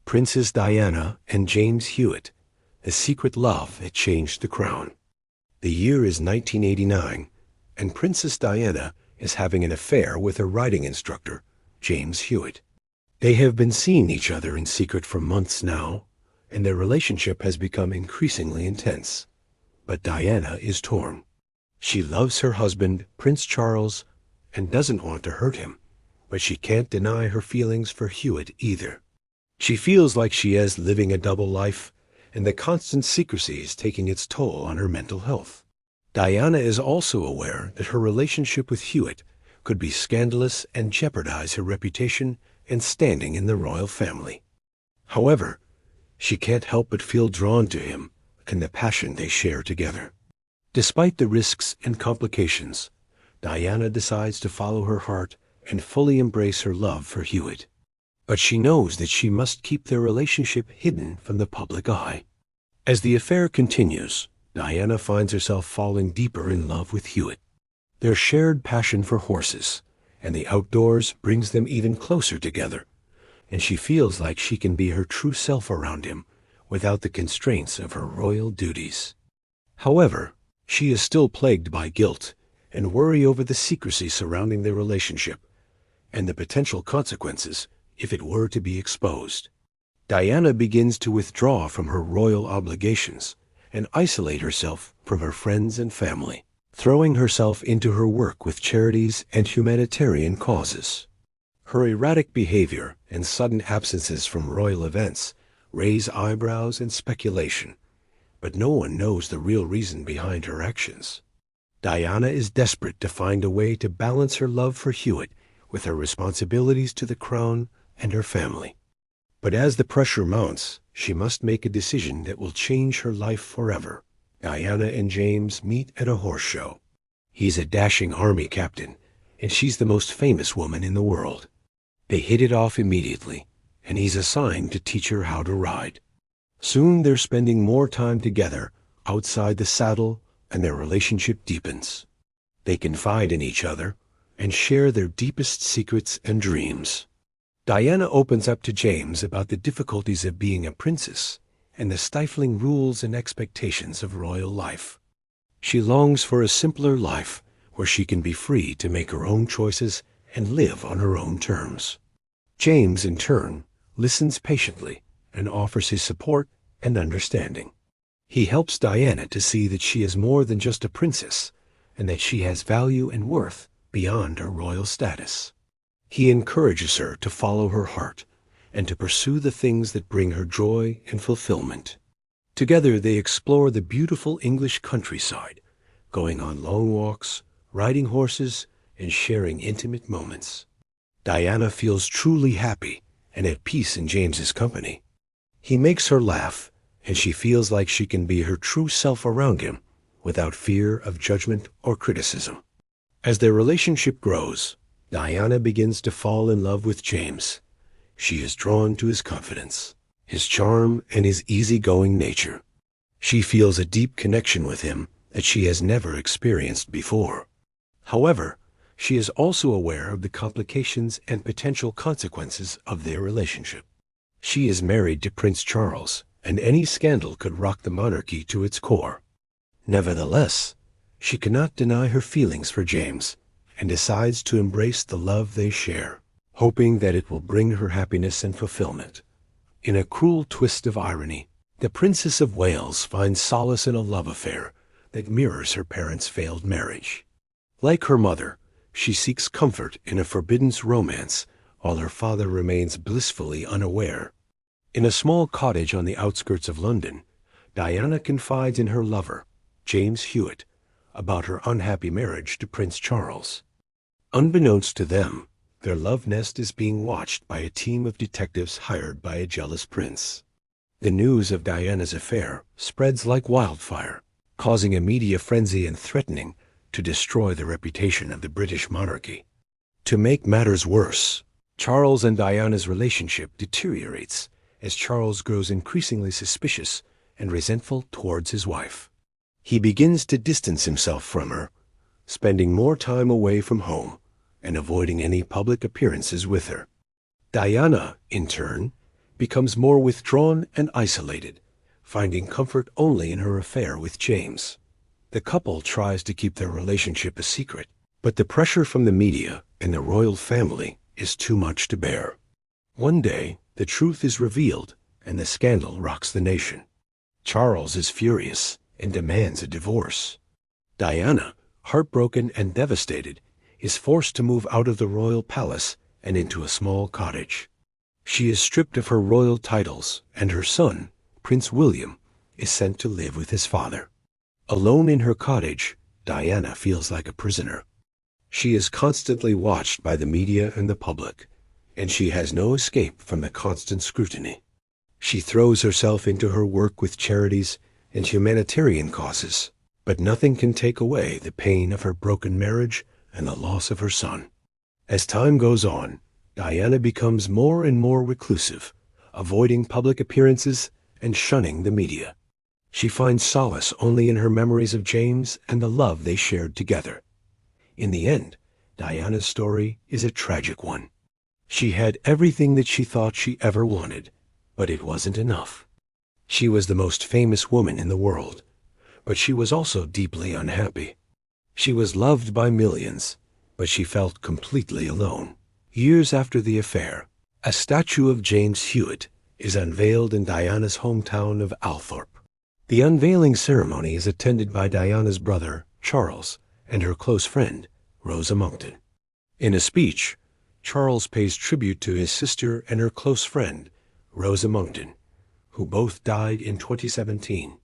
Princess Diana and James Hewitt, a secret love that changed the crown. The year is 1989, and Princess Diana is having an affair with her riding instructor, James Hewitt. They have been seeing each other in secret for months now, and their relationship has become increasingly intense. But Diana is torn. She loves her husband, Prince Charles, and doesn't want to hurt him, but she can't deny her feelings for Hewitt either. She feels like she is living a double life, and the constant secrecy is taking its toll on her mental health. Diana is also aware that her relationship with Hewitt could be scandalous and jeopardize her reputation and standing in the royal family. However, she can't help but feel drawn to him and the passion they share together. Despite the risks and complications, Diana decides to follow her heart and fully embrace her love for Hewitt. But she knows that she must keep their relationship hidden from the public eye. As the affair continues, Diana finds herself falling deeper in love with Hewitt. Their shared passion for horses and the outdoors brings them even closer together, and she feels like she can be her true self around him without the constraints of her royal duties. However, she is still plagued by guilt and worry over the secrecy surrounding their relationship and the potential consequences if it were to be exposed. Diana begins to withdraw from her royal obligations and isolate herself from her friends and family, throwing herself into her work with charities and humanitarian causes. Her erratic behavior and sudden absences from royal events raise eyebrows and speculation, but no one knows the real reason behind her actions. Diana is desperate to find a way to balance her love for Hewitt with her responsibilities to the crown and her family. But as the pressure mounts, she must make a decision that will change her life forever. Diana and James meet at a horse show. He's a dashing army captain, and she's the most famous woman in the world. They hit it off immediately, and he's assigned to teach her how to ride. Soon they're spending more time together outside the saddle, and their relationship deepens. They confide in each other and share their deepest secrets and dreams. Diana opens up to James about the difficulties of being a princess and the stifling rules and expectations of royal life. She longs for a simpler life where she can be free to make her own choices and live on her own terms. James, in turn, listens patiently and offers his support and understanding. He helps Diana to see that she is more than just a princess and that she has value and worth beyond her royal status. He encourages her to follow her heart and to pursue the things that bring her joy and fulfillment. Together they explore the beautiful English countryside, going on long walks, riding horses, and sharing intimate moments. Diana feels truly happy and at peace in James's company. He makes her laugh, and she feels like she can be her true self around him without fear of judgment or criticism. As their relationship grows, Diana begins to fall in love with James. She is drawn to his confidence, his charm, and his easygoing nature. She feels a deep connection with him that she has never experienced before. However, she is also aware of the complications and potential consequences of their relationship. She is married to Prince Charles, and any scandal could rock the monarchy to its core. Nevertheless, she cannot deny her feelings for James and decides to embrace the love they share, hoping that it will bring her happiness and fulfillment. In a cruel twist of irony, the Princess of Wales finds solace in a love affair that mirrors her parents' failed marriage. Like her mother, she seeks comfort in a forbidden romance while her father remains blissfully unaware. In a small cottage on the outskirts of London, Diana confides in her lover, James Hewitt, about her unhappy marriage to Prince Charles. Unbeknownst to them, their love nest is being watched by a team of detectives hired by a jealous prince. The news of Diana's affair spreads like wildfire, causing a media frenzy and threatening to destroy the reputation of the British monarchy. To make matters worse, Charles and Diana's relationship deteriorates as Charles grows increasingly suspicious and resentful towards his wife. He begins to distance himself from her, spending more time away from home and avoiding any public appearances with her. Diana, in turn, becomes more withdrawn and isolated, finding comfort only in her affair with James. The couple tries to keep their relationship a secret, but the pressure from the media and the royal family is too much to bear. One day, the truth is revealed, and the scandal rocks the nation. Charles is furious and demands a divorce. Diana, heartbroken and devastated, is forced to move out of the royal palace and into a small cottage. She is stripped of her royal titles, and her son, Prince William, is sent to live with his father. Alone in her cottage, Diana feels like a prisoner. She is constantly watched by the media and the public, and she has no escape from the constant scrutiny. She throws herself into her work with charities and humanitarian causes, but nothing can take away the pain of her broken marriage and the loss of her son. As time goes on, Diana becomes more and more reclusive, avoiding public appearances and shunning the media. She finds solace only in her memories of James and the love they shared together. In the end, Diana's story is a tragic one. She had everything that she thought she ever wanted, but it wasn't enough. She was the most famous woman in the world, but she was also deeply unhappy. She was loved by millions, but she felt completely alone. Years after the affair, a statue of James Hewitt is unveiled in Diana's hometown of Althorp. The unveiling ceremony is attended by Diana's brother, Charles, and her close friend, Rosa Monckton. In a speech, Charles pays tribute to his sister and her close friend, Rosa Monckton, who both died in 2017.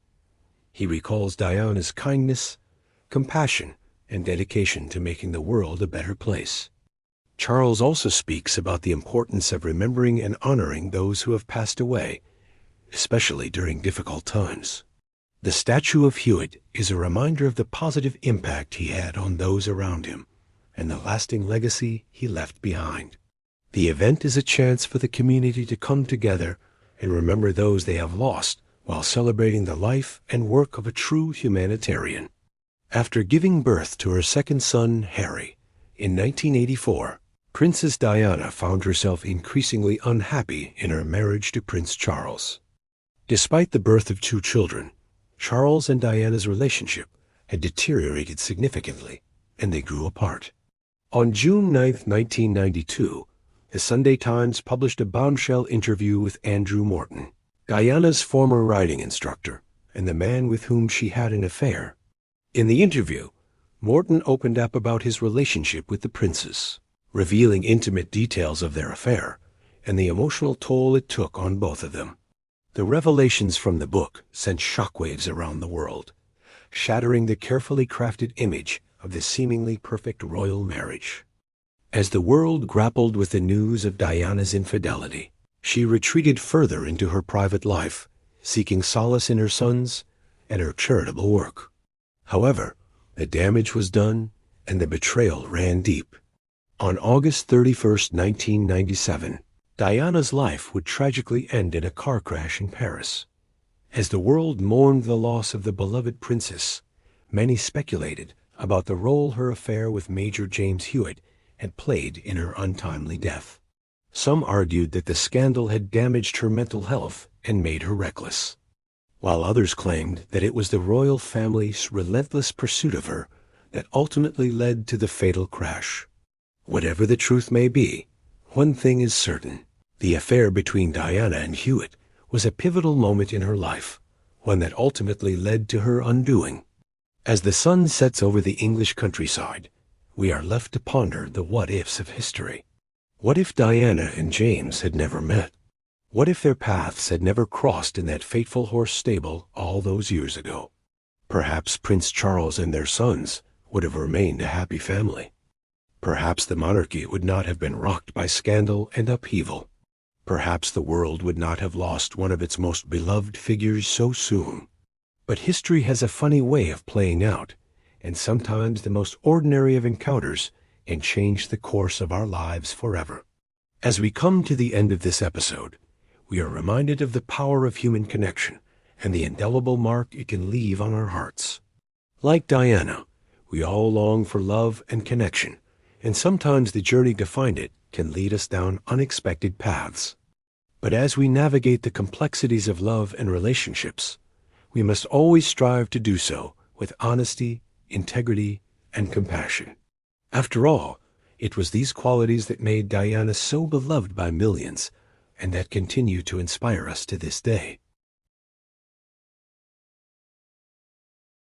He recalls Diana's kindness, compassion, and dedication to making the world a better place. Charles also speaks about the importance of remembering and honoring those who have passed away, especially during difficult times. The statue of Hewitt is a reminder of the positive impact he had on those around him and the lasting legacy he left behind. The event is a chance for the community to come together and remember those they have lost while celebrating the life and work of a true humanitarian. After giving birth to her second son, Harry, in 1984, Princess Diana found herself increasingly unhappy in her marriage to Prince Charles. Despite the birth of 2 children, Charles and Diana's relationship had deteriorated significantly, and they grew apart. On June 9, 1992, the Sunday Times published a bombshell interview with Andrew Morton, Diana's former riding instructor and the man with whom she had an affair. In the interview, Morton opened up about his relationship with the princess, revealing intimate details of their affair and the emotional toll it took on both of them. The revelations from the book sent shockwaves around the world, shattering the carefully crafted image of this seemingly perfect royal marriage. As the world grappled with the news of Diana's infidelity, she retreated further into her private life, seeking solace in her sons and her charitable work. However, the damage was done and the betrayal ran deep. On August 31, 1997, Diana's life would tragically end in a car crash in Paris. As the world mourned the loss of the beloved princess, many speculated about the role her affair with Major James Hewitt had played in her untimely death. Some argued that the scandal had damaged her mental health and made her reckless, while others claimed that it was the royal family's relentless pursuit of her that ultimately led to the fatal crash. Whatever the truth may be, one thing is certain: the affair between Diana and Hewitt was a pivotal moment in her life, one that ultimately led to her undoing. As the sun sets over the English countryside, we are left to ponder the what-ifs of history. What if Diana and James had never met? What if their paths had never crossed in that fateful horse stable all those years ago? Perhaps Prince Charles and their sons would have remained a happy family. Perhaps the monarchy would not have been rocked by scandal and upheaval. Perhaps the world would not have lost one of its most beloved figures so soon. But history has a funny way of playing out, and sometimes the most ordinary of encounters can change the course of our lives forever. As we come to the end of this episode, we are reminded of the power of human connection and the indelible mark it can leave on our hearts. Like Diana, we all long for love and connection, and sometimes the journey to find it can lead us down unexpected paths. But as we navigate the complexities of love and relationships, we must always strive to do so with honesty, integrity, and compassion. After all, it was these qualities that made Diana so beloved by millions, and that continue to inspire us to this day.